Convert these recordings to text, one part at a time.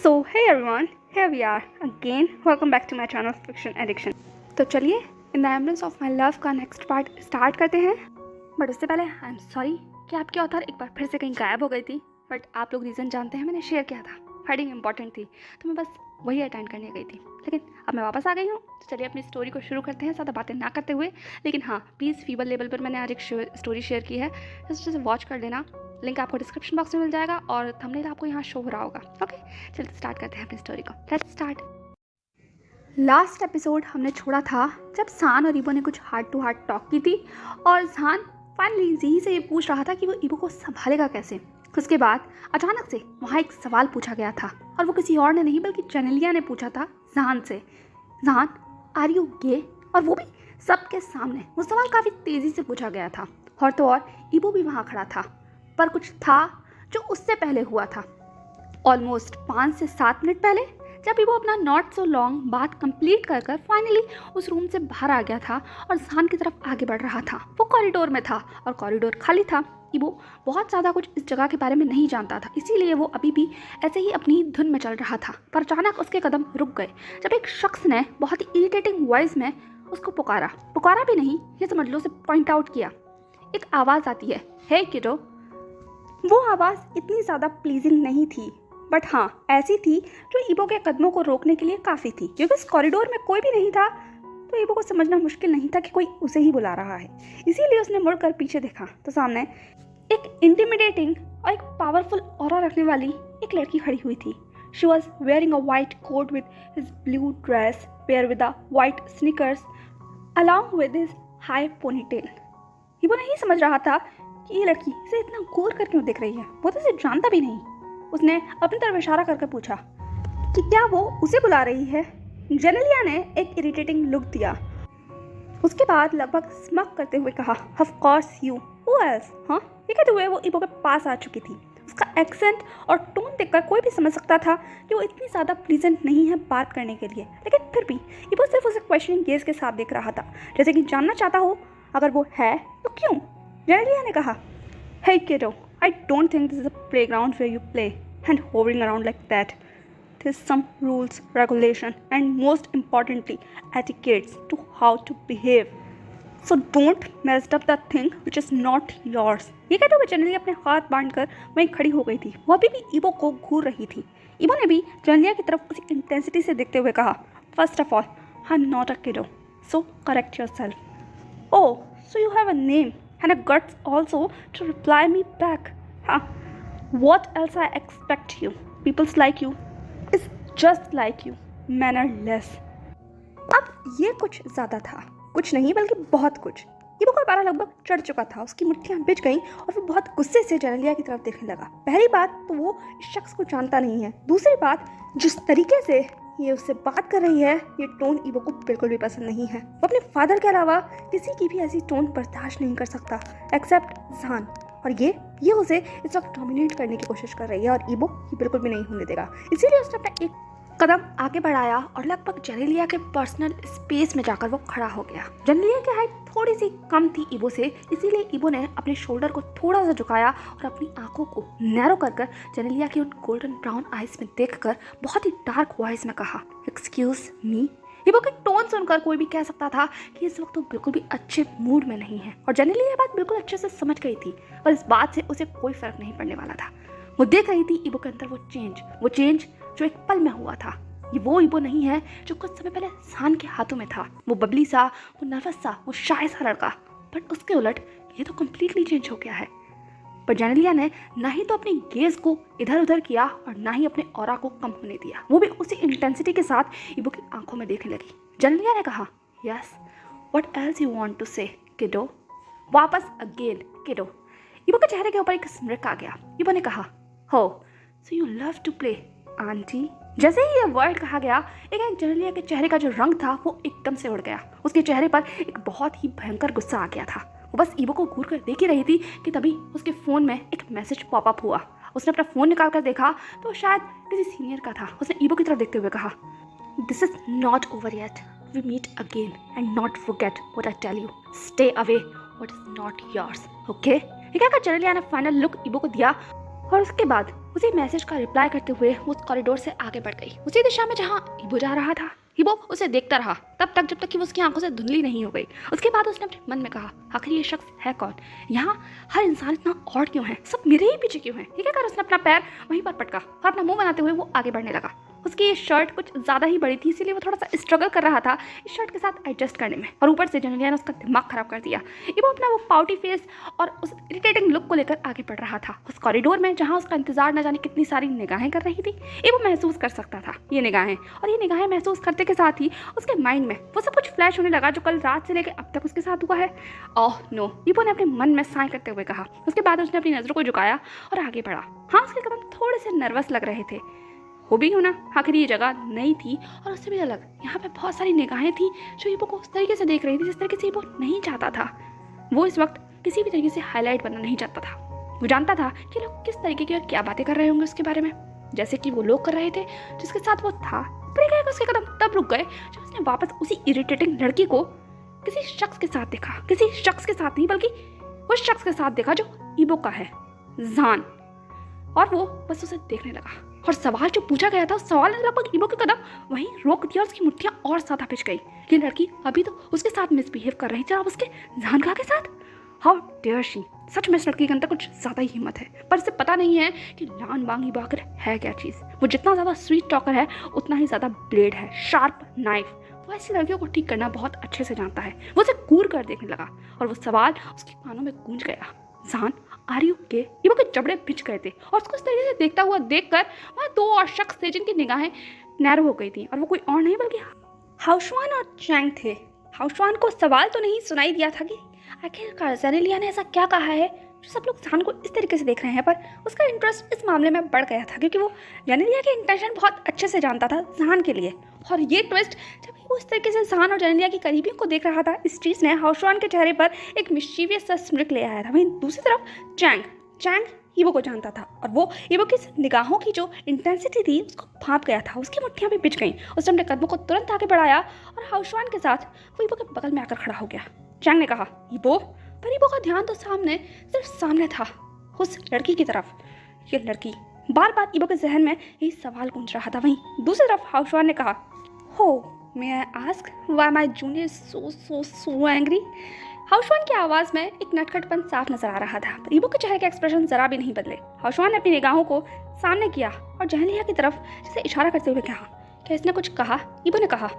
So hey everyone, here we are again. Welcome back to my channel Fiction Addiction. तो चलिए in the ambulance of my love का next part start करते हैं. But उससे पहले आई am sorry कि आपकी ऑथर एक बार फिर से कहीं गायब हो गई थी. बट आप लोग रीज़न जानते हैं, मैंने शेयर किया था, हेडिंग इंपॉर्टेंट थी तो मैं बस वही अटेंड करने गई थी. लेकिन अब मैं वापस आ गई हूँ, तो चलिए अपनी स्टोरी को शुरू करते हैं, ज़्यादा बातें ना करते हुए. लेकिन हाँ, प्लीज़ फीवर लेवल पर मैंने आज एक स्टोरी शेयर की है, जस्ट वॉच कर लेना. लिंक आपको डिस्क्रिप्शन बॉक्स में मिल जाएगा और थंबनेल आपको यहाँ शो हो रहा होगा. ओके, चलिए स्टार्ट करते हैं अपनी स्टोरी को. Let's start. लास्ट एपिसोड हमने छोड़ा था जब सान और ईबो ने कुछ हार्ट टू हार्ट टॉक की थी और सान फाइनली जी से ये पूछ रहा था कि वो ईबो को संभालेगा कैसे. उसके बाद अचानक से वहाँ एक सवाल पूछा गया था और वो किसी और ने नहीं बल्कि जेनेलिया ने पूछा था जान से. जान, आर यू गे? और वो भी सबके सामने. वो सवाल काफ़ी तेज़ी से पूछा गया था और तो और ईबो भी वहाँ खड़ा था. पर कुछ था जो उससे पहले हुआ था. ऑलमोस्ट 5 से 7 मिनट पहले जब ईबो अपना नॉट सो लॉन्ग बात कंप्लीट कर फाइनली उस रूम से बाहर आ गया था और जान की तरफ आगे बढ़ रहा था. वो कॉरिडोर में था और कॉरिडोर खाली था. ईबो बहुत ज़्यादा कुछ इस जगह के बारे में नहीं जानता था, इसीलिए वो अभी भी ऐसे ही अपनी धुन में चल रहा था. पर अचानक उसके कदम रुक गए जब एक शख्स ने बहुत ही इरिटेटिंग वॉइस में उसको पुकारा भी नहीं, ये समझ लो, उसे पॉइंट आउट किया. एक आवाज़ आती है, हे किडो. वो आवाज़ इतनी ज़्यादा प्लीजिंग नहीं थी, बट हाँ ऐसी थी जो ईबो के कदमों को रोकने के लिए काफ़ी थी. क्योंकि इस कॉरिडोर में कोई भी नहीं था तो ईबो को समझना मुश्किल नहीं था कि कोई उसे ही बुला रहा है. इसीलिए उसने मुड़कर पीछे देखा तो सामने एक इंटिमिडेटिंग और एक पावरफुल ऑरा रखने वाली एक लड़की खड़ी हुई थी. She was wearing a white coat with his blue dress pair with a white sneakers along with his high ponytail. ईबो नहीं समझ रहा था कि ये लड़की इसे इतना गौर कर क्यों देख रही है. वो तो इसे जानता भी नहीं. उसने अपनी तरफ इशारा करके पूछा कि क्या वो उसे बुला रही है. जेनेलिया ने एक इरिटेटिंग लुक दिया. उसके बाद लगभग स्मक करते हुए कहा, of course you, who else. हाँ, ये कहते हुए वो ईबो के पास आ चुकी थी. उसका एक्सेंट और टोन देखकर कोई भी समझ सकता था कि वो इतनी ज़्यादा प्लीजेंट नहीं है बात करने के लिए. लेकिन फिर भी ईबो सिर्फ उसे क्वेश्चनिंग गेज के साथ देख रहा था, जैसे कि जानना चाहता हो अगर वो है तो क्यों. जेनेलिया ने कहा, hey kiddo, I don't think this is a playground where you play and hovering around like that. There's some rules, regulation and most importantly etiquettes to how to behave. So don't mess up the thing which is not yours. ये कहते हुए जेनेलिया अपने हाथ बांधकर वहीं खड़ी हो गई थी. वो अभी भी ईबो को घूर रही थी. ईबो ने भी जेनेलिया की तरफ उसी इंटेंसिटी से देखते हुए कहा, first of all, I'm not a kiddo, so correct yourself. Oh, so you have a name and a guts also to reply me back. Huh? What else I expect you? People's like you is just like you, mannerless. अब ये कुछ ज़्यादा था. कुछ नहीं बल्कि बहुत कुछ. ईबो का पारा लगभग चढ़ चुका था. उसकी मुट्ठियाँ बिछ गईं और वो बहुत गुस्से से जेनेलिया की तरफ देखने लगा. पहली बात तो वो इस शख्स को जानता नहीं है. दूसरी बात, जिस तरीके से ये उससे बात कर रही है, ये टोन ईबो को बिल्कुल भी पसंद नहीं है. वो अपने फादर के अलावा किसी की भी ऐसी टोन बर्दाश्त नहीं कर सकता एक्सेप्ट जान. और ये उसे इस वक्त डोमिनेट करने की कोशिश कर रही है और ईबो ये बिल्कुल भी नहीं होने देगा. इसीलिए उसने अपना एक कदम आगे बढ़ाया और लगभग जेनेलिया के पर्सनल स्पेस में जाकर वो खड़ा हो गया. जेनेलिया की हाइट थोड़ी सी कम थी ईबो से, इसीलिए ईबो ने अपने शोल्डर को थोड़ा सा झुकाया और अपनी आंखों को नैरो कर जेनेलिया की उन गोल्डन ब्राउन आइज में देखकर बहुत ही डार्क वॉइस में कहा, एक्सक्यूज मी. ईबो के टोन सुनकर कोई भी कह सकता था कि इस वक्त वो बिल्कुल भी अच्छे मूड में नहीं है. और जेनेलिया ये बात बिल्कुल अच्छे से समझ गई थी, पर इस बात से उसे कोई फर्क नहीं पड़ने वाला था. वो देख रही थी ईबो के अंदर वो चेंज जो एक पल में हुआ था. ये वो ईबो नहीं है जो कुछ समय पहले सान के हाथों में था. वो बबली सा, वो नर्वस सा, वो शाय सा लड़का. बट उसके उलट ये तो कम्प्लीटली चेंज हो गया है. पर जेनेलिया ने ना ही तो अपनी गेज को इधर उधर किया और ना ही अपने ऑरा को कम होने दिया. वो भी उसी इंटेंसिटी के साथ ईबो की आंखों में देखने लगी. जेनेलिया ने कहा, yes, what else you want to say kiddo. वापस अगेन किडो. ईबो के चेहरे के ऊपर एक स्मिर्क आ गया. ईबो ने कहा, हो, so you love to play aunty. जैसे ही ये वर्ड कहा गया, एक जेनेलिया के चेहरे का जो रंग था वो एकदम से उड़ गया. उसके चेहरे पर एक बहुत ही भयंकर गुस्सा आ गया था. वो बस ईबो को घूर कर देख ही रही थी कि तभी उसके फ़ोन में एक मैसेज पॉपअप हुआ. उसने अपना फ़ोन निकाल कर देखा तो शायद किसी सीनियर का था. उसने ईबो की तरफ देखते हुए कहा, this is not over yet, we meet again and not forget what I tell you, stay away, what is not yours, okay. ये कहकर जेनेलिया ने फाइनल लुक ईबो को दिया और उसके बाद उसी मैसेज का रिप्लाई करते हुए वो उस कॉरिडोर से आगे बढ़ गई, उसी दिशा में जहाँ ईबो जा रहा था। ईबो उसे देखता रहा तब तक जब तक कि वो उसकी आंखों से धुंधली नहीं हो गई। उसके बाद उसने अपने मन में कहा, आखिर ये शख्स है कौन? यहाँ हर इंसान इतना ऑड क्यों है? सब मेरे ही पीछे क्यों है? ये कहकर उसने अपना पैर वहीं पर पटका और अपना मुंह बनाते हुए वो आगे बढ़ने लगा। उसकी ये शर्ट कुछ ज़्यादा ही बड़ी थी, इसीलिए वो थोड़ा सा स्ट्रगल कर रहा था इस शर्ट के साथ एडजस्ट करने में, और ऊपर से जेनेलिया ने उसका दिमाग खराब कर दिया। ईबो अपना वो पाउटी फेस और उस इरिटेटिंग लुक को लेकर आगे बढ़ रहा था उस कॉरिडोर में जहाँ उसका इंतजार न जाने कितनी सारी निगाहें कर रही थी। ईबो महसूस कर सकता था ये निगाहें, और ये निगाहें महसूस करते के साथ ही उसके माइंड में वो सब कुछ फ्लैश होने लगा जो कल रात से लेकर अब तक उसके साथ हुआ है। ओह नो, ईबो ने अपने मन में साय करते हुए कहा। उसके बाद उसने अपनी नज़रों को झुकाया और आगे बढ़ा। हाँ, उसके कदम थोड़े से नर्वस लग रहे थे, हो भी होना, आखिर ये जगह नई थी और उससे भी अलग। यहाँ पे बहुत सारी निगाहें थी जो ईबो को उस तरीके से देख रही थी जिस तरीके से ईबो नहीं चाहता था। वो इस वक्त किसी भी तरीके से हाईलाइट बनना नहीं चाहता था। वो जानता था कि लोग किस तरीके की और क्या बातें कर रहे होंगे उसके बारे में, जैसे कि वो लोग कर रहे थे जिसके साथ वो था। पर उसके कदम तब रुक गए जब उसने वापस उसी इरिटेटिंग लड़की को किसी शख्स के साथ देखा। किसी शख्स के साथ नहीं, बल्कि उस शख्स के साथ देखा जो ईबो का है, जान। और वो बस उसे देखने लगा और सवाल जो पूछा गया था उस सवाल ने लगभग ईबो के कदम वहीं रोक दिया और उसकी मुट्ठियां और ज्यादा पिच गई। ये लड़की अभी तो उसके साथ मिसबिहेव कर रही थी, अब उसके जानका के साथ। How dare she! सच में इस लड़की के अंदर कुछ ज्यादा ही हिम्मत है, पर इसे पता नहीं है कि लान बांग ईबो आखिर है क्या चीज। वो जितना ज्यादा स्वीट टॉकर है उतना ही ज्यादा ब्लेड है, शार्प नाइफ। वो ऐसी लड़कियों को ठीक करना बहुत अच्छे से जानता है। वो उसे घूर कर देखने लगा और वो सवाल उसके कानों में गूंज गया, जान आर यू ओके? ईबो के जबड़े पिच गए थे और उसको इस तरीके से देखता हुआ देखकर वहाँ दो और शख्स थे जिनकी निगाहें नैरो हो गई थी, और वो कोई और नहीं बल्कि हाउशवान और चैंग थे। हाउशवान को सवाल तो नहीं सुनाई दिया था कि आखिरकार जेनेलिया ने ऐसा क्या कहा है जो सब लोग जान को इस तरीके से देख रहे हैं, पर उसका इंटरेस्ट इस मामले में बढ़ गया था क्योंकि वो जेनेलिया के इंटेंशन बहुत अच्छे से जानता था जान के लिए। और ये ट्विस्ट जब वो इस तरीके से जान और जेनेलिया की करीबियों को देख रहा था, इस चीज़ ने हाउशवान के चेहरे पर एक मिशीवियस सा स्मिक ले आया था। वहीं दूसरी तरफ चैंग ईबो को जानता था और वो ईबो की निगाहों की जो इंटेंसिटी थी उसको भांप गया था। उसकी मुट्ठियां भी पिच गईं। उसने अपने कदमों को तुरंत आगे बढ़ाया और हाउशवान के साथ वो ईबो के बगल में आकर खड़ा हो गया। चैंग ने कहा, ईबो। पर ईबो का ध्यान तो सिर्फ सामने था, उस लड़की की तरफ। ये लड़की, बार बार ईबो के जहन में यही सवाल गूंज रहा था। वहीं दूसरी तरफ हाउशवान ने कहा, how may I ask why my junior so angry? हाउशवान की आवाज़ में एक नटखटपन साफ नजर आ रहा था, पर ईबो के चेहरे के एक्सप्रेशन जरा भी नहीं बदले। हाउशवान ने अपनी निगाहों को सामने किया और जेनेलिया की तरफ जैसे इशारा करते हुए कहा, क्या इसने कुछ कहा? ईबो ने कहा,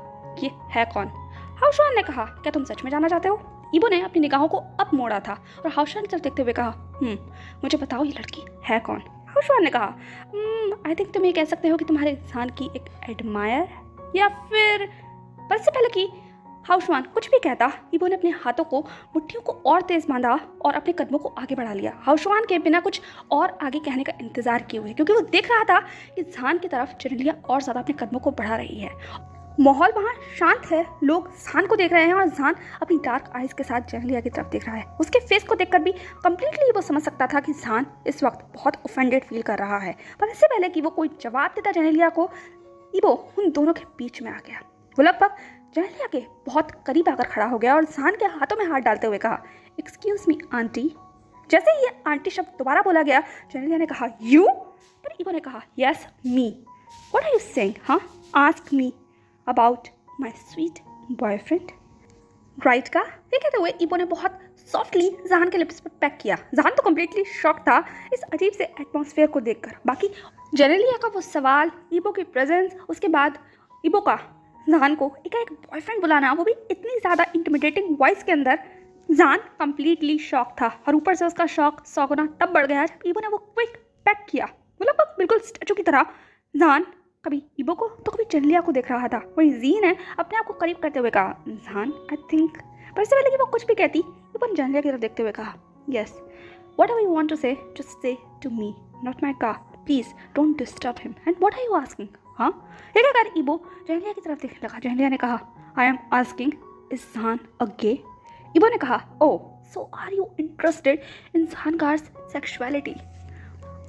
ये है कौन? हाउशवान ने कहा, क्या तुम सच में जानना चाहते हो? ईबो ने अपनी निगाहों को अब मोड़ा था और हाउशवान की तरफ देखते हुए कहा, मुझे बताओ ये लड़की है कौन? हाउशवान ने कहा, आई थिंक तुम ये कह सकते हो कि तुम्हारे इंसान की एक एडमायर, या फिर। पर इससे पहले कि हाउशवान कुछ भी कहता, ईबो ने अपने हाथों को मुट्ठियों को और तेज बांधा और अपने कदमों को आगे बढ़ा लिया, हाउशवान के बिना कुछ और आगे कहने का इंतजार किए हुए, क्योंकि वो देख रहा था कि जान की तरफ जेनेलिया और ज़्यादा अपने कदमों को बढ़ा रही है। माहौल वहाँ शांत है, लोग जान को देख रहे हैं और जान अपनी डार्क आइज के साथ जेनेलिया की तरफ देख रहा है। उसके फेस को देखकर भी कम्प्लीटली वो समझ सकता था कि जान इस वक्त बहुत ऑफेंडेड फील कर रहा है। पर इससे पहले कि वो कोई जवाब देता जेनेलिया को, ईबो उन दोनों के बीच में आ गया। वो लगभग जेनेलिया के बहुत करीब आकर खड़ा हो गया और जान के हाथों में हाथ डालते हुए कहा, एक्सक्यूज मी आंटी। जैसे ही ये आंटी शब्द दोबारा बोला गया, जेनेलिया ने कहा, यू? पर ईबो ने कहा, yes me. What are you saying? हाँ, ask me about my sweet boyfriend, right का? ये कहते हुए ईबो ने बहुत सॉफ्टली जान के लिप्स पर पैक किया। जान तो कम्प्लीटली शॉक था इस अजीब से एटमॉस्फेयर को देखकर। बाकी जेनेलिया का वो सवाल, ईबो की प्रेजेंस, उसके बाद ईबो का जान को एक बॉयफ्रेंड बुलाना, वो भी इतनी ज़्यादा इंटिमिडेटिंग वॉइस के अंदर, जान कम्प्लीटली शॉक था। और ऊपर से उसका शॉक 100 गुना तब बढ़ गया जब ईबो ने वो क्विक पैक किया। वो लगभग बिल्कुल स्टैचू की तरह जान कभी ईबो को तो कभी जेनेलिया को देख रहा था। वही जी ने अपने आप को करीब करते हुए कहा, जान आई थिंक। पर इससे पहले कि वो कुछ भी कहती, ईबो ने जेनेलिया की तरफ देखते हुए कहा, yes, whatever you want to say just say to me, not my car, please don't disturb him. And what are you asking? हाँ, ये कहकर ईबो जेनेलिया की तरफ देखने लगा। जेनेलिया ने कहा, आई एम आस्किंग इज जान अ गे? ईबो ने कहा, ओह सो आर यू इंटरेस्टेड इन जान गार्स sexuality?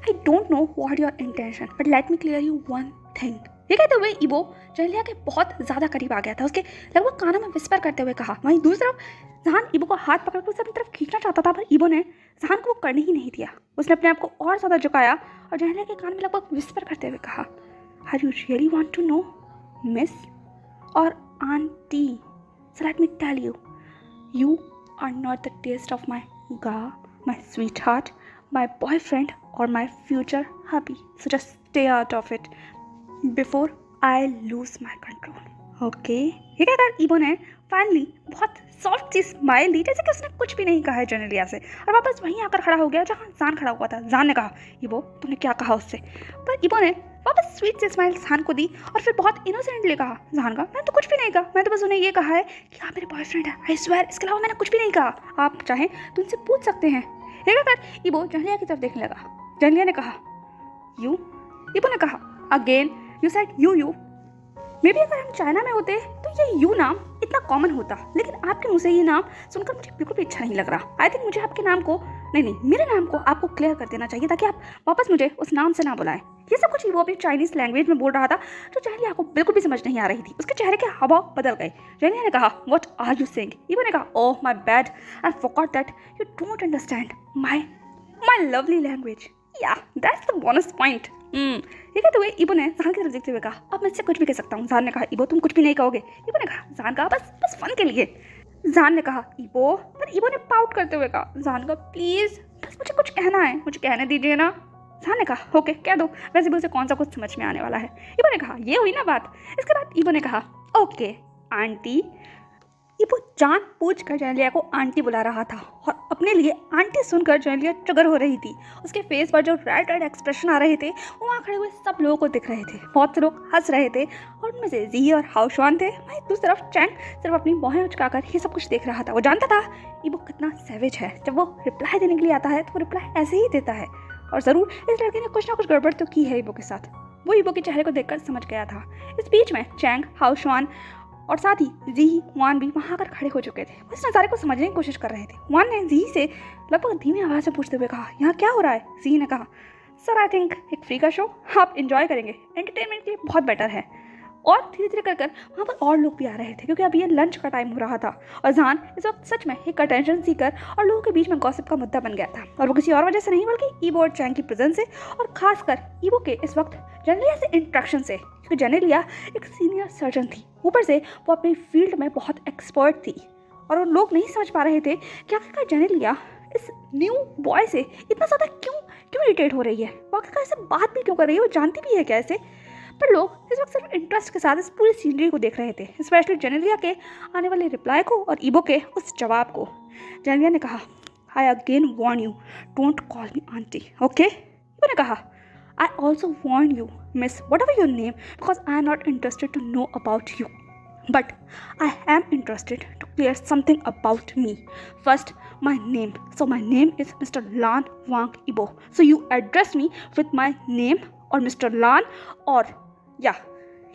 I don't know what your intention, but let me clear you one thing. ये कहते हुए ईबो जहलिया के बहुत ज़्यादा करीब आ गया था। उसके लगभग कानों में विस्पर करते हुए कहा। वहीं दूसरी तरफ जहान ईबो को हाथ पकड़कर उसे अपनी तरफ खींचना चाहता था, पर ईबो ने जहान को वो करने ही नहीं दिया। उसने अपने आप को और ज़्यादा झुकाया और जहलिया के कान में लगभग विस्पर करते हुए कहा, are you really want to know miss और aunty? So let me tell you, you are not the taste of my ga, my sweetheart, my boyfriend or my future hubby. So just stay out of it before I lose my control. Okay? ये कहकर ईबो ने finally बहुत soft सी smile दी, जैसे कि उसने कुछ भी नहीं कहा है जेनेलिया से, और वापस वहीं आकर खड़ा हो गया जहाँ जान खड़ा हुआ था। जान ने कहा, ईबो तुमने क्या कहा उससे? पर ईबो ने वापस स्वीट सी स्माइल जान को दी और फिर बहुत इनोसेंटली कहा, जान का मैंने तो कुछ भी नहीं कहा, मैं तो बस उन्हें ये कहा है कि आप मेरे बॉयफ्रेंड है, आई स्वेयर, इसके अलावा मैंने कुछ भी नहीं कहा, आप चाहें तो उनसे पूछ सकते हैं। ये कहकर ईबो जहलिया की तरफ देखने लगा। जहलिया ने कहा, यू? ईबो ने कहा, again you said you. May be अगर हम चाइना में होते तो ये यू नाम इतना कॉमन होता, लेकिन आपके मुंह से ये नाम सुनकर मुझे बिल्कुल भी अच्छा नहीं लग रहा। आई थिंक मुझे आपके नाम को नहीं मेरे नाम को आपको क्लियर कर देना चाहिए, ताकि आप वापस मुझे उस नाम से ना बुलाएं। ये सब कुछ वो अपनी चाइनीज लैंग्वेज में बोल रहा था, जो जहलिया को बिल्कुल भी समझ नहीं आ रही थी। उसके चेहरे के हाव बदल गए। जहलिया ने कहा, व्हाट आर यू सेइंग? ईबो ने कहा, oh my bad, I forgot that you don't understand my lovely language. या दैट्स द बोनस पॉइंट। ये कहते हुए ईबो ने जान की तरफ देखते हुए कहा, अब मैं इससे कुछ भी कह सकता हूँ। जान ने कहा, ईबो तुम कुछ भी नहीं कहोगे? ईबो ने कहा, जान कहा, बस फन के लिए। जान ने कहा, ईबो, पर ईबो ने पाउट करते हुए कहा, जान का प्लीज बस मुझे कुछ कहना है, मुझे कहने दीजिए ना। जान ने कहा, ओके कह दो, वैसे भी उसे कौन सा कुछ समझ में आने वाला है। ईबो ने कहा, ये हुई ना बात। इसके बाद ईबो ने कहा, ओके आंटी। ईबो जान पूछ कर जहलिया को आंटी बुला रहा था, और अपने लिए आंटी सुनकर जहलिया ट्रिगर हो रही थी। उसके फेस पर जो रेड एक्सप्रेशन आ रहे थे वो वहाँ खड़े हुए सब लोगों को दिख रहे थे। बहुत से लोग हंस रहे थे और उनमें से जी और हाउशवान थे। वहीं दूसरी तरफ चैंग सिर्फ अपनी बाहें उचकाकर ये सब कुछ देख रहा था। वो जानता था ईबो कितना सैवेज है। जब वो रिप्लाई देने के लिए आता है तो वो रिप्लाई ऐसे ही देता है, और ज़रूर इस लड़के ने कुछ ना कुछ गड़बड़ तो की है ईबो के साथ। वो ईबो के चेहरे को देखकर समझ गया था। इस बीच में चैंग, हाउशवान और साथ ही जी वान भी वहाँ आकर खड़े हो चुके थे। वो इस नज़ारे को समझने की कोशिश कर रहे थे। वान ने जी से लगभग धीमी आवाज़ में पूछते हुए कहा, यहाँ क्या हो रहा है? जी ने कहा, सर आई थिंक एक फ्री का शो आप इंजॉय करेंगे, एंटरटेनमेंट के लिए बहुत बेटर है। और धीरे धीरे कर वहाँ पर और लोग भी आ रहे थे, क्योंकि अब ये लंच का टाइम हो रहा था और जान इस वक्त सच में एक अटेंशन सीकर और लोगों के बीच में गॉसिप का मुद्दा बन गया था। और वो किसी और वजह से नहीं, बल्कि ईबो और चैंग की प्रेजेंस से, और खासकर ईबो के इस वक्त जेनेलिया से इंट्रैक्शन से, क्योंकि जेनेलिया एक सीनियर सर्जन थी। ऊपर से वो अपनी फील्ड में बहुत एक्सपर्ट थी, और वो लोग नहीं समझ पा रहे थे कि आखिरकार जेनेलिया इस न्यू बॉय से इतना ज़्यादा क्यों इरिटेट हो रही है। वो आखिरकार इससे बात भी क्यों कर रही है, वो जानती भी है क्या ऐसे। पर लोग इस वक्त सिर्फ इंटरेस्ट के साथ इस पूरी सीनरी को देख रहे थे, स्पेशली जेनेलिया के आने वाले रिप्लाई को और ईबो के उस जवाब को। जेनेलिया ने कहा, I again warn you, don't call me aunty, okay? Yibo ने कहा, I also warn you miss, whatever your name, because I am not interested to know about you, but I am interested to clear something about me. First, my name. So my name is Mr. Lan Wang Ibo. So you address me with my name or Mr. Lan, or yeah,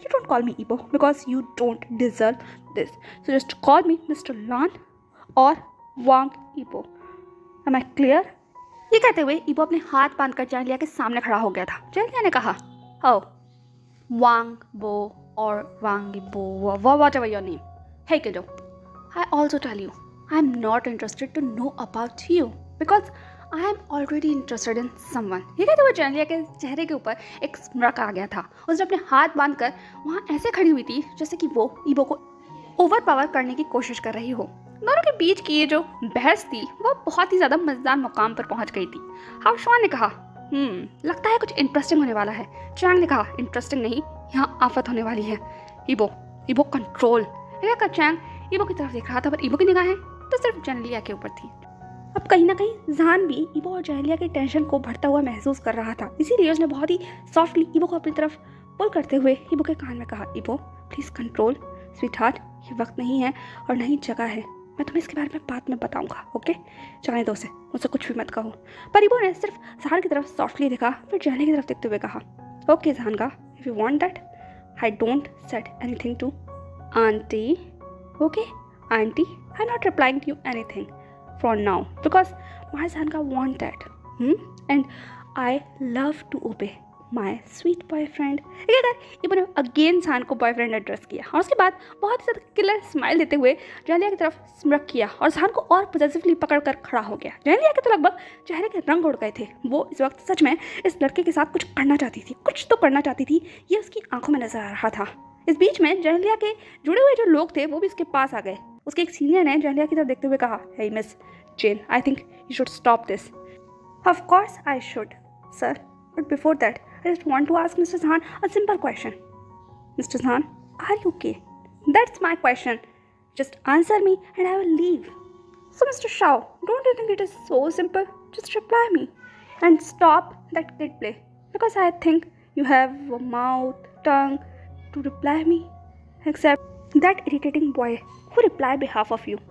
you don't call me Ibo because you don't deserve this. So just call me Mr. Lan or Wang Ibo. Am I clear? ये कहते हुए ईबो अपने हाथ बांधकर जेनेलिया के सामने खड़ा हो गया था। जेनेलिया ने कहा, oh, Wang Bo or Wangibo, whatever your name. Hey kiddo, I also tell you, I am not interested to know about you because I am already interested in someone. ये कहते हुए जेनेलिया के चेहरे के ऊपर एक स्mirk आ गया था। उसने अपने हाथ बांधकर वहाँ ऐसे खड़ी हुई थी जैसे कि वो ईबो को ओवर पावर करने की कोशिश कर रही हो। दोनों के बीच की ये जो बहस थी वो बहुत ही ज़्यादा मजेदार मुकाम पर पहुँच गई थी। हाउशवान ने कहा, लगता है कुछ इंटरेस्टिंग होने वाला है। चैंग ने कहा, इंटरेस्टिंग नहीं, यहाँ आफत होने वाली है। ईबो कंट्रोल। चैंग ईबो की तरफ देख रहा था, पर ईबो की निगाहें तो सिर्फ जेनेलिया के ऊपर थी। अब कहीं ना कहीं जान भी ईबो और जेनेलिया की टेंशन को बढ़ता हुआ महसूस कर रहा था, इसीलिए उसने बहुत ही सॉफ्टली ईबो को अपनी तरफ पुल करते हुए ईबो के कान में कहा, ईबो प्लीज़ कंट्रोल स्वीटहार्ट, ये वक्त नहीं है और नहीं जगह है, मैं तुम्हें इसके बारे में बाद में बताऊंगा, ओके? जाने दो उसे, मुझसे कुछ भी मत कहो। पर ईबो ने सिर्फ जान की तरफ सॉफ्टली देखा, फिर जेनेलिया की तरफ देखते हुए कहा, ओके जानका, if you want that I don't said anything to aunty, okay? Aunty, I am not replying to you anything for now because my जानका want that and I love to obey my sweet boyfriend. इबो ने again सान को boyfriend address किया और उसके बाद बहुत ही ज़्यादा किलर स्माइल देते हुए जेनेलिया की तरफ स्mirk किया और सान को और पॉजिटिवली पकड़ कर खड़ा हो गया। जेनेलिया के तो लगभग चेहरे के रंग उड़ गए थे। वो इस वक्त सच में इस लड़के के साथ कुछ करना चाहती थी, कुछ तो करना चाहती थी, ये उसकी आंखों में नजर आ रहा था। इस बीच में जेनेलिया के जुड़े हुए जो लोग थे वो भी उसके पास आ गए। उसके एक सीनियर ने जेनेलिया की तरफ देखते हुए कहा, hey miss Zhan, I think you should stop this. Of course I should sir, but before that I just want to ask mister Zhan a simple question. Mr. Zhan, are you okay? That's my question. Just answer me and I will leave. So Mr. Shao, don't you think it is so simple? Just reply me and stop that kid play, because I think you have a mouth, tongue to reply me, except that irritating boy who replied behalf of you.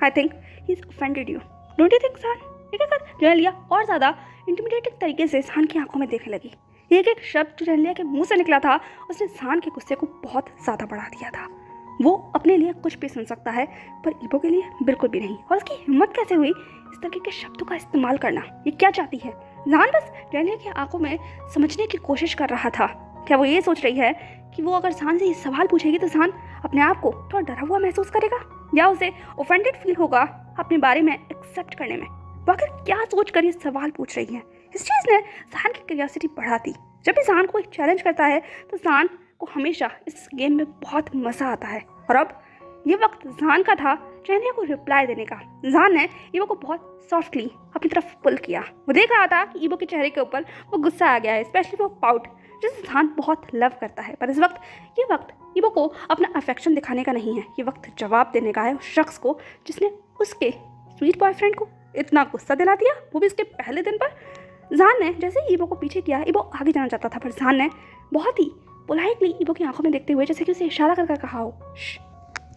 I think he's offended you. Don't you think, Zhan? ये कहकर जेनेलिया और ज़्यादा intimidating तरीके से सान की आंखों में देखने लगी। एक एक शब्द जो जेनेलिया के मुंह से निकला था उसने सान के गुस्से को बहुत ज़्यादा बढ़ा दिया था। वो अपने लिए कुछ भी सुन सकता है पर इबो के लिए बिल्कुल भी नहीं। और उसकी हिम्मत कैसे हुई इस तरह के शब्दों का इस्तेमाल करना? ये क्या चाहती है? ज़ान बस जेनेलिया की आंखों में समझने की कोशिश कर रहा था। क्या वो ये सोच रही है कि वो अगर ज़ान से ये सवाल पूछेगी तो ज़ान अपने आप को थोड़ा डरा हुआ महसूस करेगा या उसे ऑफेंडेड फील होगा अपने बारे में एक्सेप्ट करने में? वो आखिर क्या सोच कर ये सवाल पूछ रही है? इस चीज़ ने ज़ान की क्यूरियोसिटी बढ़ा दी। जब भी ज़ान को एक चैलेंज करता है तो ज़ान को हमेशा इस गेम में बहुत मज़ा आता है। और अब ये वक्त ज़ान का था जेनेलिया को रिप्लाई देने का। ज़ान ने इबो को बहुत सॉफ्टली अपनी तरफ पुल किया। वो देख रहा था कि इबो के चेहरे के ऊपर वो गुस्सा आ गया है, स्पेशली वो पाउट जिसे ज़ान बहुत लव करता है। पर इस वक्त ये वक्त इबो को अपना अफेक्शन दिखाने का नहीं है, ये वक्त जवाब देने का है उस शख्स को जिसने उसके स्वीट बॉयफ्रेंड को इतना गुस्सा दिला दिया, वो भी इसके पहले दिन पर। ज़ान ने जैसे ही इबो को पीछे किया, इबो आगे जाना चाहता था पर ज़ान ने बहुत ही पोलाइटली इबो की आंखों में देखते हुए जैसे कि उसे इशारा कर कहा हो,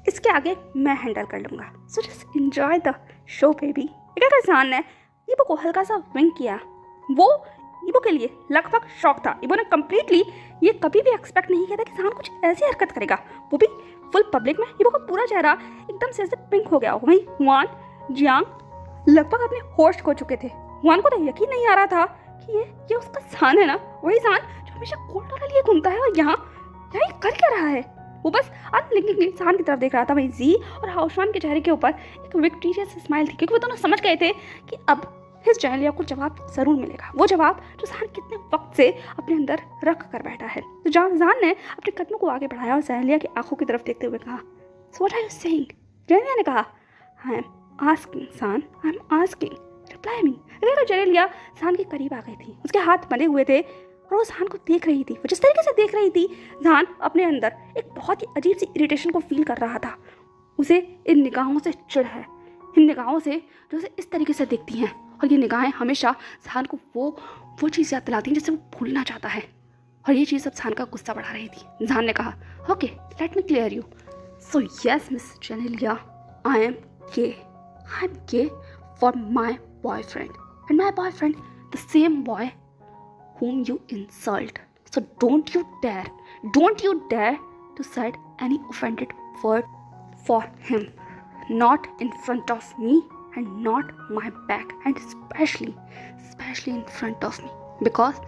इसके आगे मैं हैंडल कर लूँगा, so just enjoy the show baby. ये कहकर ज़ान ने इबो को हल्का सा विंक किया। वो इबो के लिए लगभग शॉक था। इबो ने कम्प्लीटली ये कभी भी एक्सपेक्ट नहीं किया था कि ज़ान कुछ ऐसी हरकत करेगा, वो भी फुल पब्लिक में। इबो का पूरा चेहरा एकदम से ऐसे पिंक हो गया। वहीं हुआन जियांग लगभग अपने होश खो चुके थे। हुआन को तो यकीन नहीं आ रहा था कि ये उसका ज़ान है ना, वही ज़ान जो हमेशा कोल्ड वाला लिए घूमता है और यहाँ ये कर क्या रहा है? वो बस अनब्लिंकिंगली ज़ान की तरफ देख रहा था। वहीं जी और हाउशवान के चेहरे के ऊपर एक विक्टोरियस स्माइल थी, क्योंकि वो दोनों समझ गए थे कि अब इस जेनेलिया को जवाब ज़रूर मिलेगा, वो जवाब जो ज़ान कितने वक्त से अपने अंदर रख कर बैठा है। तो ज़ान ने अपने कदमों को आगे बढ़ाया और जेनेलिया की आंखों की तरफ देखते हुए कहा, so what are you saying? Genelia ने कहा, I am asking Zaan, I am asking, reply me. Genelia Zaan के करीब आ गई थी, उसके हाथ बंधे हुए थे और वो ज़ान को देख रही थी। वो जिस तरीके से देख रही थी, ज़ान अपने अंदर एक बहुत ही अजीब सी इरिटेशन को फील कर रहा था। उसे इन निगाहों से चिढ़ है, इन निगाहों से जो उसे इस तरीके से देखती हैं, और ये निगाहें हमेशा ज़ान को वो चीज़ याद दिलाती हैं जिसे वो भूलना चाहता है। और ये चीज़ अब ज़ान का गुस्सा बढ़ा रही थी। ज़ान ने कहा, okay let me clear you, so yes miss Genelia, I am gay for my boyfriend, and my boyfriend the same boy whom you insult. So don't you dare to say any offended word for him, not in front of me and not my back, and especially in front of me, because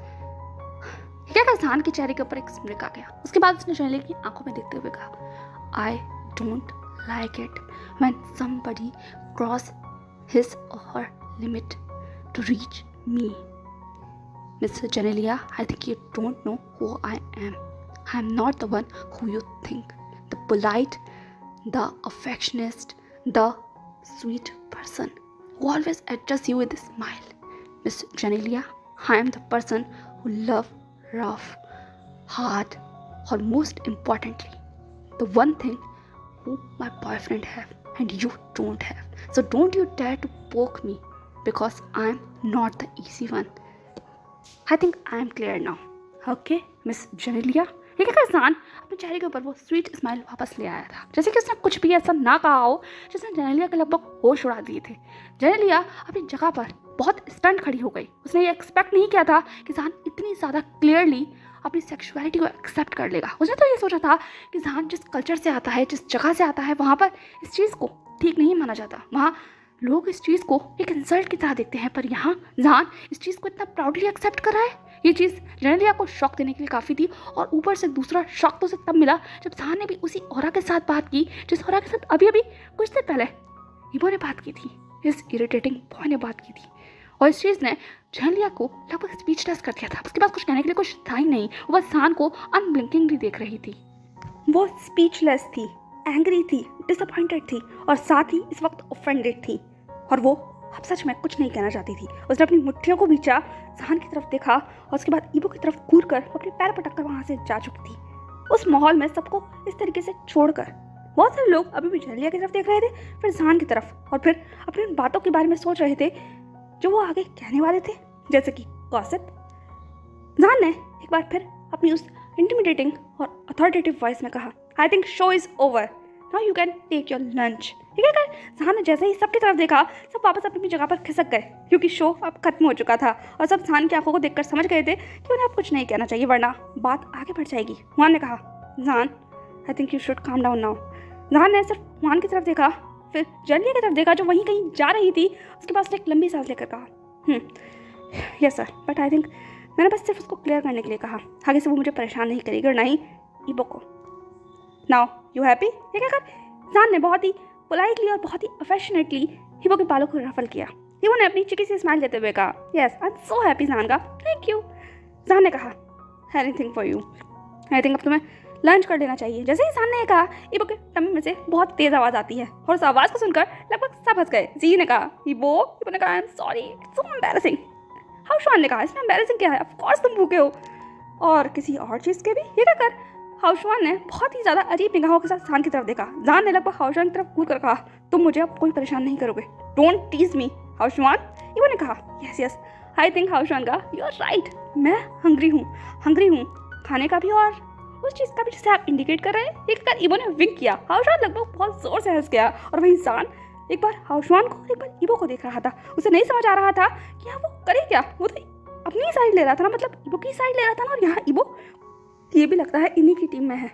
क्या ज़ान के चेहरे के ऊपर एक स्मिर्क आ गया। उसके बाद उसने जेनेलिया की आंखों में देखते हुए कहा, I don't like it when somebody cross his or her limit to reach me. Mr. Janelia, I think you don't know who I am. I am not the one who you think. The polite, the affectionate, the sweet person who always address you with a smile. Miss Janelia, I am the person who love rough, hard, or most importantly, the one thing who my boyfriend have and you don't have. So don't you dare to poke me, because I am not the easy one. I think I am clear now. Okay, Miss Janelia. ये कहकर ज़ान अपने चेहरे के ऊपर वो sweet smile वापस ले आया था, जैसे कि उसने कुछ भी ऐसा ना कहा हो जिसने जेनेलिया के लगभग होश उड़ा दिए थे। जेनेलिया अपनी जगह पर बहुत स्टंट खड़ी हो गई। उसने ये एक्सपेक्ट नहीं किया था कि ज़ान इतनी ज़्यादा क्लियरली अपनी सेक्सुअलिटी को एक्सेप्ट कर लेगा। उसने तो ये सोचा था कि ज़ान जिस कल्चर से आता है, जिस जगह से आता है, वहाँ पर इस चीज़ को ठीक नहीं माना जाता। वहाँ लोग इस चीज़ को एक इंसल्ट की तरह देखते हैं, पर यहाँ ज़ान इस चीज़ को इतना प्राउडली एक्सेप्ट कर रहा है ये चीज़ जनलिया को शॉक देने के लिए काफ़ी थी, और ऊपर से दूसरा शॉक तो उसे तब मिला जब जहान ने भी उसी औरा के साथ बात की जिस औरा के साथ अभी अभी कुछ देर पहले ईबो ने बात की थी, इस इरिटेटिंग बॉय ने बात की थी। और इस चीज़ ने जनलिया को लगभग स्पीचलेस कर दिया था। उसके बाद कुछ कहने के लिए कुछ था ही नहीं, वो बस जहान को अनब्लिंकिंगली देख रही थी। वो स्पीचलेस थी, एंग्री थी, डिसअपॉइंटेड थी और साथ ही इस वक्त ऑफेंडेड थी, और वो अब सच में कुछ नहीं कहना चाहती थी। उसने अपनी मुट्ठियों को बीचा, जहान की तरफ देखा और उसके बाद ईबो की तरफ घूर कर अपने पैर पटक कर वहाँ से जा चुकी थी, उस माहौल में सबको इस तरीके से छोड़कर। बहुत सारे लोग अभी भी जनलिया की तरफ देख रहे थे, फिर जहान की तरफ, और फिर अपनी बातों के बारे में सोच रहे थे जो वो आगे कहने वाले थे, जैसे कि गॉसिप। जहान ने एक बार फिर अपनी उस इंटिमिडेटिंग और अथॉरिटेटिव वॉइस में कहा, I think show is over, now you can take your lunch. ठीक है कर जहान ने जैसे ही सबकी तरफ देखा, सब वापस अपनी जगह पर खिसक गए, क्योंकि शो अब खत्म हो चुका था और सब जहान की आंखों को देखकर समझ गए थे कि उन्हें अब कुछ नहीं कहना चाहिए वरना बात आगे बढ़ जाएगी। जहान ने कहा, जहान आई think you should calm down now. जहान ने सिर्फ जहान की तरफ देखा, फिर जनलिया की तरफ देखा जो वहीं कहीं जा रही थी। उसके पास एक लंबी सांस लेकर कहा, yes sir, but I think मैंने बस सिर्फ उसको क्लियर करने के लिए कहा, आगे से वो मुझे परेशान नहीं करेगी और ना ही ईबो को। Now you happy? ठीक है कर जहान ने बहुत ही पोलाइटली और बहुत ही अफेक्शनेटली ईबो के बालों को रफल किया। ईबो ने अपनी चिकी से स्माइल देते हुए कहा, yes I am so happy जहान का, थैंक यू। जहान ने कहा, anything for you, I think अब तुम्हें लंच कर लेना चाहिए। जैसे ही जहान ने कहा, ईबो के टम्मी में से बहुत तेज आवाज़ आती है और उस आवाज़ को सुनकर लगभग सब हंस गए। जी ने कहा, ईबो ने कहा, I am sorry, it's so embarrassing. हाउशवान ने कहा, इसमें एम्बैरेसिंग क्या है, ऑफ कोर्स तुम भूखे हो और किसी और चीज़ के भी। ये कहकर हाउशवान ने बहुत ही ज़्यादा अजीब निगाहों के साथ जहान की तरफ देखा। जहान ने लगभग हाउशवान की तरफ घूर कर कहा, तुम मुझे अब कोई परेशान नहीं करोगे, डोंट टीज मी हाउशवान। ईबो ने कहा, यस यस आई थिंक हाउशवान का यू आर राइट, मैं हंग्री हूँ खाने का भी और उस चीज़ का भी जिसे आप इंडिकेट कर रहे हैं। एक बार ईबो ने विंक किया। हाउशवान लगभग बहुत जोर से हंस गया और वहीं जहान एक बार हाउशवान को एक बार ईबो को देख रहा था। उसे नहीं समझ आ रहा था कि यहाँ वो करे क्या। वो तो अपनी साइड ले रहा था ना, मतलब ईबो की साइड ले रहा था ना, और यहाँ ईबो ये भी लगता है इन्हीं की टीम में है,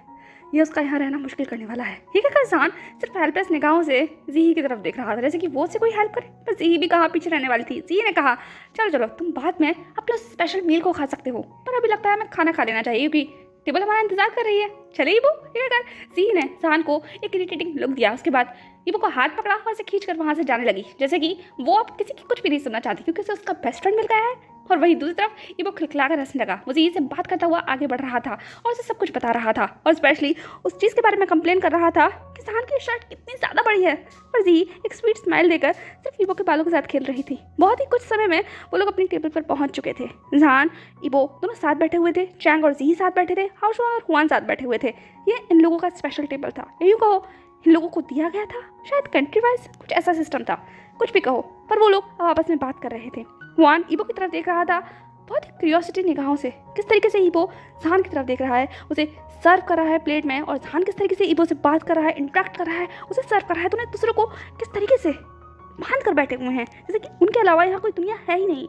ये उसका यहाँ रहना मुश्किल करने वाला है। ये कहकर जहान सिर्फ हेल्पलेस निगाहों से जी की तरफ देख रहा था, जैसे कि वो से कोई हेल्प करे। बस जी भी कहाँ पीछे रहने वाली थी। जी ने कहा, चलो चलो तुम बाद में अपना स्पेशल मील को खा सकते हो, पर अभी लगता है हमें खाना खा लेना चाहिए क्योंकि टेबल हमारा इंतजार कर रही है। चले ईबो। ये कहकर जी ने जहान को एक इरिटेटिंग लुक दिया। उसके बाद ईबो को हाथ पकड़ा और उसे खींच कर वहाँ से जाने लगी, जैसे कि वो अब किसी की कुछ भी नहीं सुनना चाहती क्योंकि उसे उसका बेस्ट फ्रेंड मिल गया है। और वहीं दूसरी तरफ ईबो खिलखिला कर हंसने लगा। वो जी से बात करता हुआ आगे बढ़ रहा था और उसे सब कुछ बता रहा था और स्पेशली उस चीज़ के बारे में कंप्लेन कर रहा था कि जहान की शर्ट कितनी ज़्यादा बड़ी है। और जी एक स्वीट स्माइल देकर सिर्फ ईबो के बालों के साथ खेल रही थी। बहुत ही कुछ समय में वो लोग अपनी टेबल पर पहुंच चुके थे। जहान ईबो दोनों साथ बैठे हुए थे, चैंग और जी साथ बैठे थे, हाउशवान और हुआन साथ बैठे हुए थे। ये इन लोगों का स्पेशल टेबल था, यूँ कहो इन लोगों को दिया गया था, शायद कंट्री वाइज कुछ ऐसा सिस्टम था, कुछ भी कहो, पर वो लोग आपस में बात कर रहे थे। हुआन ईबो की तरफ देख रहा था बहुत ही क्यूरियोसिटी निगाहों से, किस तरीके से ईबो जहान की तरफ देख रहा है, उसे सर्व कर रहा है प्लेट में, और जहान किस तरीके से ईबो से बात कर रहा है, इंटरेक्ट कर रहा है, उसे सर्व कर रहा है। तो उन्हें दूसरों को किस तरीके से बांध कर बैठे हुए हैं, जैसे कि उनके अलावा यहाँ कोई दुनिया है ही नहीं।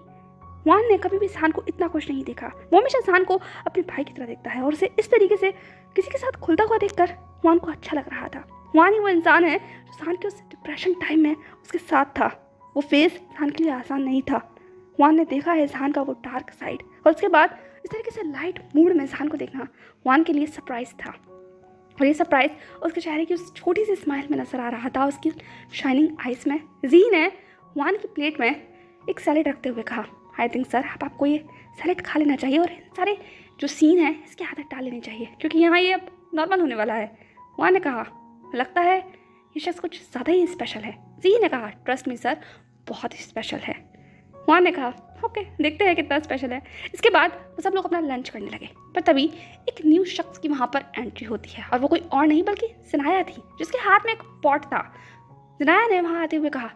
हुआन ने कभी भी जहान को इतना खुश नहीं देखा। वो हमेशा जहान को अपने भाई की तरह देखता है और उसे इस तरीके से किसी के साथ खुलता हुआ देखकर हुआन को अच्छा लग रहा था। हुआन ही वो इंसान है जो जहान के उस डिप्रेशन टाइम में उसके साथ था। वो फेस जहान के लिए आसान नहीं था। हुआन ने देखा है जहान का वो डार्क साइड, और उसके बाद इस तरीके से लाइट मूड में जहान को देखना हुआन के लिए सरप्राइज था। और ये सरप्राइज उसके चेहरे की उस छोटी सी स्माइल में नजर आ रहा था, उसकी शाइनिंग आइज में। जी ने हुआन की प्लेट में एक सैलेड रखते हुए कहा, आई थिंक सर अब आपको ये सैलेड खा लेना चाहिए और इन सारे जो सीन है इसकी आदत डाल लेनी चाहिए क्योंकि यहाँ ये अब नॉर्मल होने वाला है। हुआन ने कहा, लगता है ये शख्स कुछ ज़्यादा ही स्पेशल है। जी ने कहा, ट्रस्ट मी सर बहुत ही स्पेशल है। हुआन ने कहा, ओके देखते हैं कितना स्पेशल है। इसके बाद वो सब लोग अपना लंच करने लगे, पर तभी एक न्यू शख्स की वहाँ पर एंट्री होती है और वो कोई और नहीं बल्कि सिनाया थी, जिसके हाथ में एक पॉट था। सिनाया ने वहाँ आते हुए कहा,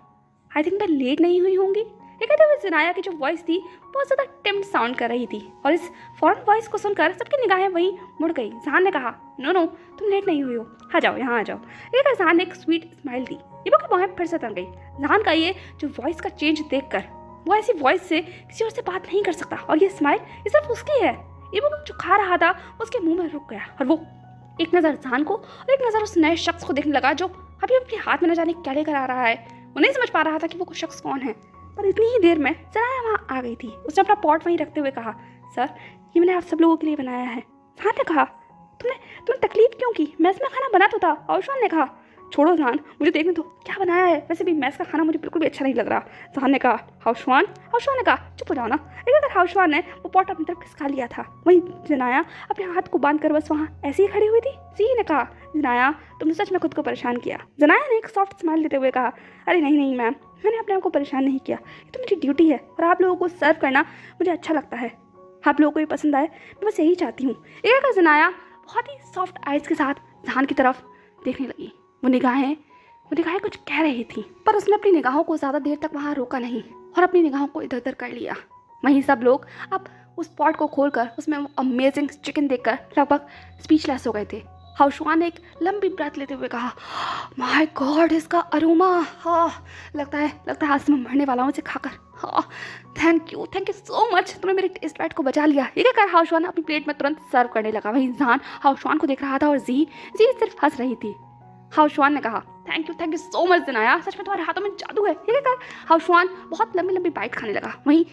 आई थिंक मैं लेट नहीं हुई होंगी। ये कहते हुए सिनाया की जो वॉइस थी बहुत ज़्यादा टिम्ड साउंड कर रही थी और इस फॉरेन वॉइस को सुनकर सबकी निगाहें वहीं मुड़ गई। जहान ने कहा, नो नो तुम लेट नहीं हुई हो, आ जाओ यहाँ आ जाओ। ये कहा जहान ने एक स्वीट स्माइल दी। ईबो की बाहें फिर से तन गई। जहान का ये जो वॉइस का चेंज देखकर वो ऐसी वॉइस से किसी और से बात नहीं कर सकता और ये स्माइल ये सिर्फ उसकी है। ईबो जो खा रहा था उसके मुंह में रुक गया और वो एक नज़र जहान को और एक नज़र उस नए शख्स को देखने लगा जो अभी अपने हाथ में न जाने क्या लेकर आ रहा है। वो नहीं समझ पा रहा था कि वो शख्स कौन है, पर इतनी ही देर में सिनाया वहाँ आ गई थी। उसने अपना पॉट वहीं रखते हुए कहा, सर ये मैंने आप सब लोगों के लिए बनाया है। जहान ने कहा तुमने तकलीफ क्यों की, मैस में खाना बना तो था। हाउशवान ने कहा छोड़ो जहान, मुझे देखने दो क्या बनाया है। वैसे भी मैस का खाना मुझे बिल्कुल भी अच्छा नहीं लग रहा। जहान ने कहा हाउशवान ने कहा चुप हो जाओ ना। लेकिन अगर हाउशवान ने वो पॉट अपनी तरफ खिसका लिया था। वहीं जनाया अपने हाथ को बांध कर बस वहाँ ऐसे ही खड़ी हुई थी। जी ने कहा जनाया तुमने सच में खुद को परेशान किया। जनाया ने एक सॉफ्ट स्माइल देते हुए कहा अरे नहीं मैम, मैंने अपने आप को परेशान नहीं किया, ये तो मेरी ड्यूटी है और आप लोगों को सर्व करना मुझे अच्छा लगता है। आप लोगों को ये पसंद आए, मैं बस यही चाहती हूँ। एक का जनाया बहुत ही सॉफ्ट आइज़ के साथ जहान की तरफ देखने लगी। वो निगाहें कुछ कह रही थी, पर उसने अपनी निगाहों को ज़्यादा देर तक वहाँ रोका नहीं और अपनी निगाहों को इधर उधर कर लिया। वहीं सब लोग अब उस पॉट को खोलकर उसमें अमेजिंग चिकन देखकर लगभग स्पीचलेस हो गए थे। हाउशवान ने एक लंबी ब्रेथ लेते हुए कहा माय गॉड, इसका अरोमा, हाँ लगता है आज मैं मरने वाला हूँ इसे खाकर। हाँ थैंक यू सो मच, तुमने मेरे टेस्ट बैट को बचा लिया। ये कहकर हाउशवान अपनी प्लेट में तुरंत सर्व करने लगा। वहीं जहान हाउशवान को देख रहा था और जी सिर्फ हंस रही थी। हाउशवान ने कहा थैंक यू सो मच जनाया, सच में तुम्हारे हाथों में जादू है। ये कहकर हाउशवान बहुत लंबी बाइट खाने लगा। वहीं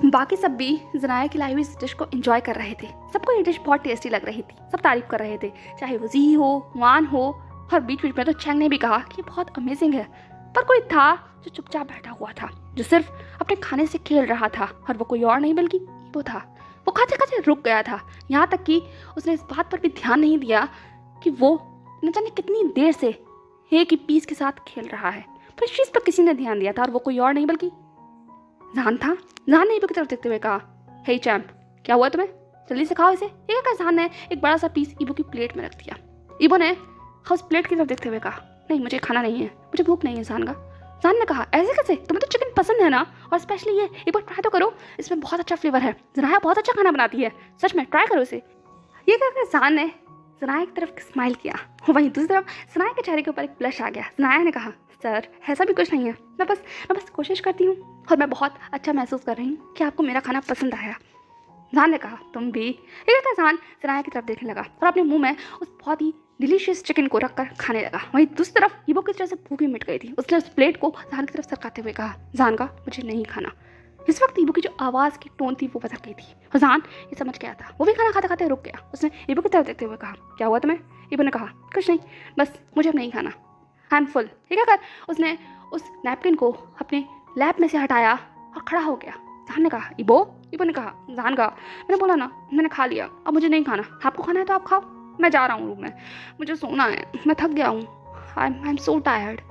बाकी सब भी जनाया की लाई हुई इस डिश को एंजॉय कर रहे थे। सबको ये डिश बहुत टेस्टी लग रही थी, सब तारीफ कर रहे थे, चाहे वो जी हो, वान हो, और बीच में तो चैंग ने भी कहा कि बहुत अमेजिंग है। पर कोई था जो चुपचाप बैठा हुआ था, जो सिर्फ अपने खाने से खेल रहा था, और वो कोई और नहीं बल्कि वो था। वो खाते खाते रुक गया था, यहाँ तक कि उसने इस बात पर भी ध्यान नहीं दिया कि वो न जाने कितनी देर से एक ही पीस के साथ खेल रहा है। पर इस चीज़ पर किसी ने ध्यान दिया था, और वो कोई और नहीं बल्कि जहान था। जहान ने ईबो की तरफ देखते हुए कहा हे चैंप, क्या हुआ तुम्हें, जल्दी से खाओ इसे। ये कहकर जहान ने एक बड़ा सा पीस ईबो की प्लेट में रख दिया। ईबो ने उस प्लेट की तरफ देखते हुए कहा नहीं, मुझे खाना नहीं है, मुझे भूख नहीं है जहान का। जहान ने कहा ऐसे कैसे, तुम्हें तो चिकन पसंद है ना, और स्पेशली ये एक बार ट्राई तो करो, इसमें बहुत अच्छा फ्लेवर है। जनाया बहुत अच्छा खाना बनाती है, सच में ट्राई करो इसे। ये कहकर जहान ने जनाया की तरफ स्माइल किया। वहीं दूसरी तरफ जनाया के चेहरे के ऊपर एक ब्लश आ गया। जनाया ने कहा सर ऐसा भी कुछ नहीं है, मैं बस कोशिश करती हूँ, और मैं बहुत अच्छा महसूस कर रही हूँ कि आपको मेरा खाना पसंद आया। जहान ने कहा तुम भी। एक जहान जनाया की तरफ देखने लगा और अपने मुंह में उस बहुत ही डिलीशियस चिकन को रखकर खाने लगा। वहीं दूसरी तरफ ईबो की तरह से भूख भी मिट गई थी। उसने उस प्लेट को जहान की तरफ सरकाते हुए कहा जहान का मुझे नहीं खाना। इस वक्त ईबो की जो आवाज़ की टोन थी वो बदल गई थी और जहान ये समझ गया था। वो भी खाना खाते खाते रुक गया। उसने ईबो की तरफ देखते हुए कहा क्या हुआ तुम्हें। ईबो ने कहा कुछ नहीं, बस मुझे अब नहीं खाना, आई एम फुल। ये कहकर उसने उस नैपकिन को अपने लैप में से हटाया और खड़ा हो गया। जहान ने कहा ईबो ने कहा जहान का मैंने बोला ना, मैंने खा लिया, अब मुझे नहीं खाना। आपको खाना है तो आप खाओ, मैं जा रहा हूँ रूम में, मुझे सोना है, मैं थक गया हूँ, आई एम सो टायर्ड।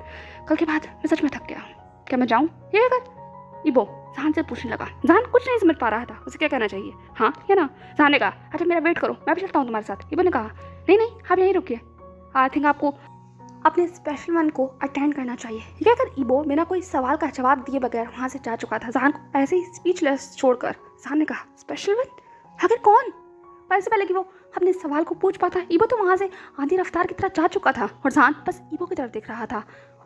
कल के बाद मैं सच में थक गया, क्या मैं जाऊँ। ये कहकर ईबो जहान से पूछने लगा। जहान कुछ नहीं समझ पा रहा था उसे क्या कहना चाहिए, हाँ या ना। जहान ने कहा अच्छा मेरा वेट करो, मैं भी चलता हूँ तुम्हारे साथ। ईबो ने कहा नहीं आप यहीं रुकिए, आई थिंक आपको अपने स्पेशल वन को अटेंड करना चाहिए। ये कहकर ईबो बिना कोई सवाल का जवाब दिए बगैर वहाँ से जा चुका था। जहान को ऐसे ही स्पीचलेस छोड़कर जहान ने कहा स्पेशल वन, आखिर कौन। पर इससे पहले कि वो अपने सवाल को पूछ पाता, ईबो तो वहाँ से आधी रफ्तार की तरह जा चुका था और जहान बस ईबो की तरफ देख रहा था।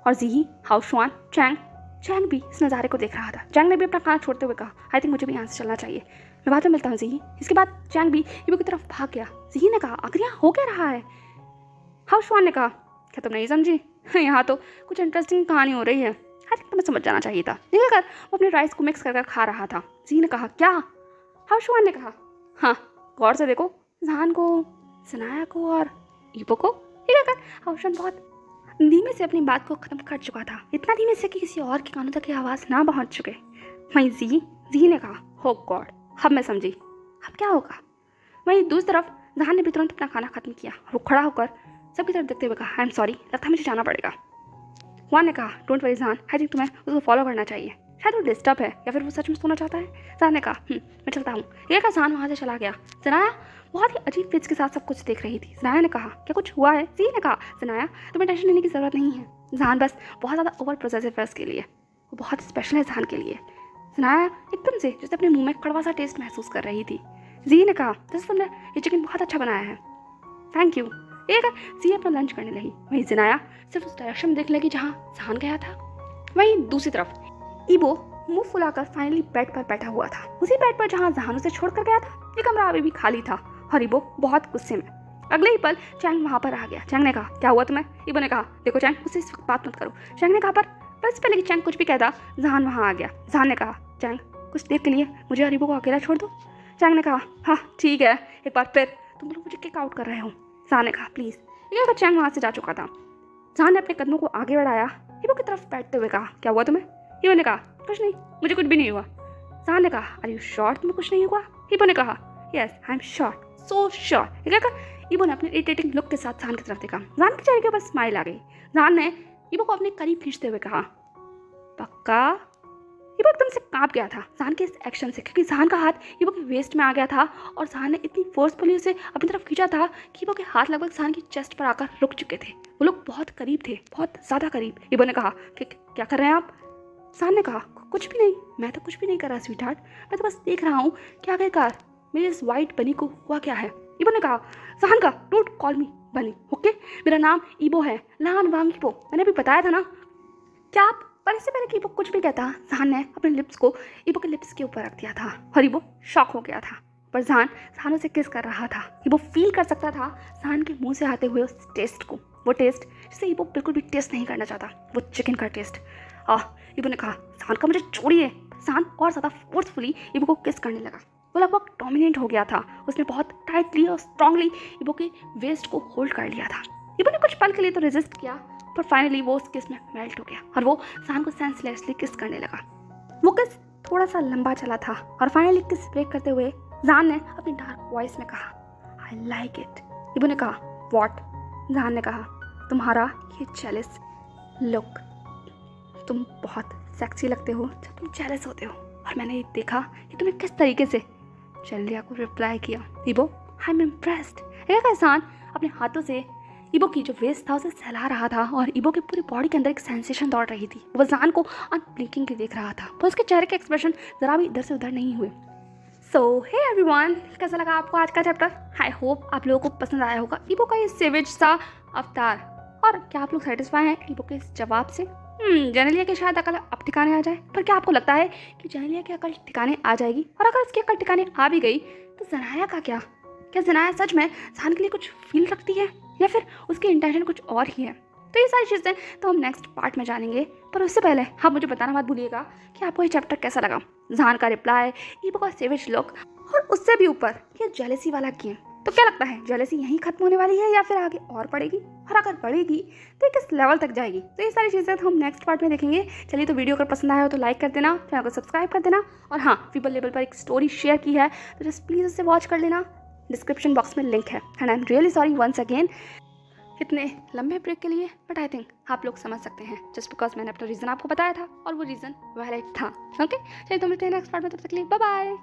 और जी, हाउशवान, चैंग भी इस नज़ारे को देख रहा था। चैंग ने भी अपना खाना छोड़ते हुए कहा आई थिंक मुझे भी यहाँ से चलना चाहिए, मैं बाद में मिलता हूँ जी। इसके बाद चैंग भी ईबो की तरफ भाग गया। जी ने कहा आखिर यहाँ हो क्या रहा है। हाउशवान ने कहा क्या तुम नहीं समझी, यहाँ तो कुछ इंटरेस्टिंग कहानी हो रही है, आई थिंक तुम्हें समझ जाना चाहिए था। निकल कर वो अपने राइस को मिक्स कर खा रहा था। जी ने कहा क्या। हाउशवान ने कहा हाँ गौर से देखो, जहान को, जनाया को और ईबो को। निकल कर हाउशवान बहुत धीमे से अपनी बात को ख़त्म कर चुका था, इतना धीमे से कि किसी और के कानों तक ये आवाज़ ना पहुँच चुके। वहीं जी ने कहा हो गॉड, अब मैं समझी, अब क्या होगा। वहीं दूसरी तरफ जहान ने भी तुरंत अपना खाना खत्म किया। वो खड़ा होकर सबकी तरफ देखते हुए कहा आई एम सॉरी, लगता है मुझे जाना पड़ेगा। वान ने कहा डोंट वरी जहान, आई थिंक तुम्हें उसको फॉलो करना चाहिए, शायद वो डिस्टर्ब है या फिर वो सच में सोना चाहता है। जहान ने कहा मैं चलता हूँ। ये कहा जहान वहाँ से चला गया। जनाया बहुत ही अजीब फेस के साथ सब कुछ देख रही थी। जनाया ने कहा क्या कुछ हुआ है। जी ने कहा जनाया तुम्हें टेंशन लेने की ज़रूरत नहीं है, जहान बस बहुत ज़्यादा ओवर प्रोसेसिव है उसके लिए, वो बहुत स्पेशल है जहान के लिए। जनाया एकदम से जैसे अपने मुँह में कड़वा सा टेस्ट महसूस कर रही थी। जी ने कहा जैसे तुमने ये चिकन बहुत अच्छा बनाया है, थैंक यू। एक जी अपना लंच करने लगी। वहीं जनाया सिर्फ उस डायरेक्शन में देखने लगी जहाँ जहान गया था। वहीं दूसरी तरफ ईबो मुंह फुलाकर फाइनली बेड पर बैठा हुआ था, उसी बेड पर जहाँ जहान उसे छोड़कर गया था। ये कमरा अभी भी खाली था और ईबो बहुत गुस्से में। अगले ही पल चैंग वहाँ पर आ गया। चैंग ने कहा क्या हुआ तुम्हें। ईबो ने कहा देखो चैंग, मुझसे इस वक्त बात मत करो। चैंग ने कहा पर बस पहले कि चैंग कुछ भी कहता जहान वहाँ आ गया। जहान ने कहा चैंग कुछ देर के लिए मुझे और ईबो को अकेला छोड़ दो। चांग ने कहा हाँ ठीक है, एक बार फिर तुम लोग मुझे किक आउट कर रहे हो। जहान ने कहा प्लीज़। ये चांग वहाँ से जा चुका था। जहान ने अपने कदमों को आगे बढ़ाया, ईबो की तरफ बैठते हुए कहा क्या हुआ तुम्हें? ईबो ने कहा कुछ नहीं, मुझे कुछ भी नहीं हुआ। जहान ने कहा आर यू श्योर तुम्हें कुछ नहीं हुआ? ईबो ने कहा yes I am sure, so sure. Yibo ने अपने इरिटेटिंग लुक के साथ जहान की तरफ देखा। जहान के चेहरे के ऊपर स्माइल आ गई। जहान ने ईबो को अपने करीब खींचते हुए कहा पक्का? ईबो एकदम से कांप गया था जहान के इस एक्शन से, क्योंकि जहान का हाथ ईबो के वेस्ट में आ गया था और जहान ने इतनी फोर्सफुली उसे अपनी तरफ खींचा था कि ईबो के हाथ लगभग जहान की चेस्ट पर आकर रुक चुके थे। वो लोग बहुत करीब थे, बहुत ज़्यादा करीब। ईबो ने कहा कि क्या कर रहे हैं आप? जहान ने कहा कुछ भी नहीं, मैं तो कुछ भी नहीं कर रहा स्वीट हार्ट, मैं तो बस देख रहा हूँ कि आखिरकार मेरे इस वाइट बनी को हुआ क्या है। ईबो ने कहा जहान का डोंट कॉल मी बनी, ओके? मेरा नाम ईबो है, लान वांग ईबो, मैंने अभी बताया था ना। क्या आप? पर इससे पहले कि ईबो कुछ भी कहता, जहान ने अपने लिप्स को ईबो के लिप्स के ऊपर रख दिया था और ईबो शॉक हो गया था। पर जहान उसे किस कर रहा था। ईबो फील कर सकता था जहान के मुंह से आते हुए उस टेस्ट को, वो टेस्ट जिसे ईबो बिल्कुल भी टेस्ट नहीं करना चाहता, वो चिकन का टेस्ट। ईबो ने कहा जहान का मुझे छोड़िए। जहान और ज़्यादा फोर्सफुली ईबो को किस करने लगा। वो लगभग डोमिनेट हो गया था। उसने बहुत टाइटली और स्ट्रांगली ईबो के वेस्ट को होल्ड कर लिया था। ईबो ने कुछ पल के लिए तो रेजिस्ट किया, पर फाइनली वो उस किस में मेल्ट हो गया और वो जहान को सेंसलेसली किस करने लगा। वो किस थोड़ा सा लंबा चला था और फाइनली किस ब्रेक करते हुए जहान ने अपनी डार्क वॉइस में कहा आई लाइक इट। ईबो ने कहा व्हाट? जहान ने कहा तुम्हारा ये जेलस लुक, तुम बहुत सेक्सी लगते हो जब तुम जेलस होते हो, और मैंने ये देखा कि तुम्हें किस तरीके से जल्दिया को रिप्लाई किया। ईबो आई एम इम्प्रेस्ड। एक एहसान अपने हाथों से ईबो की जो वेस्ट था उसे सहला रहा था और ईबो की पूरी बॉडी के अंदर एक सेंसेशन दौड़ रही थी। वो जहान को अनब्लिंकिंग के देख रहा था, पर उसके चेहरे के एक्सप्रेशन जरा भी इधर से उधर नहीं हुए। सो हे एवरीवन, कैसा लगा आपको आज का चैप्टर? आई होप आप लोगों को पसंद आया होगा ईबो का ये सेवेज सा अवतार। और क्या आप लोग सेटिस्फाई हैं ईबो के इस जवाब से? जेनेलिया की शायद अकल अब ठिकाने आ जाए, पर क्या आपको लगता है कि जेनेलिया की अकल ठिकाने आ जाएगी? और अगर उसकी अकल ठिकाने आ भी गई तो जनाया का क्या? क्या जनाया सच में जहान के लिए कुछ फील रखती है या फिर उसकी इंटेंशन कुछ और ही है? तो ये सारी चीज़ें तो हम नेक्स्ट पार्ट में जानेंगे, पर उससे पहले आप मुझे बताना मत भूलिएगा कि आपको ये चैप्टर कैसा लगा। जहान का रिप्लाई, ईबो का सेवेज लुक और उससे भी ऊपर ये जेलेसी वाला गेम। तो क्या लगता है जेलेसी यहीं खत्म होने वाली है या फिर आगे और बढ़ेगी? और अगर बढ़ेगी तो किस लेवल तक जाएगी? तो ये सारी चीज़ें तो हम नेक्स्ट पार्ट में देखेंगे। चलिए, तो वीडियो अगर पसंद आया हो तो लाइक कर देना, चैनल को सब्सक्राइब कर देना, और हाँ, फीबल लेवल पर एक स्टोरी शेयर की है तो जस्ट प्लीज़ उसे वॉच कर लेना। डिस्क्रिप्शन बॉक्स में लिंक है। And I am really sorry once again इतने लंबे ब्रेक के लिए, बट आई थिंक आप लोग समझ सकते हैं जस्ट बिकॉज मैंने अपना रीज़न आपको बताया था और वो रीज़न वैलिड था। ओके, चलिए तो मिलते हैं नेक्स्ट पार्ट में, तब तक के लिए बाय बाय।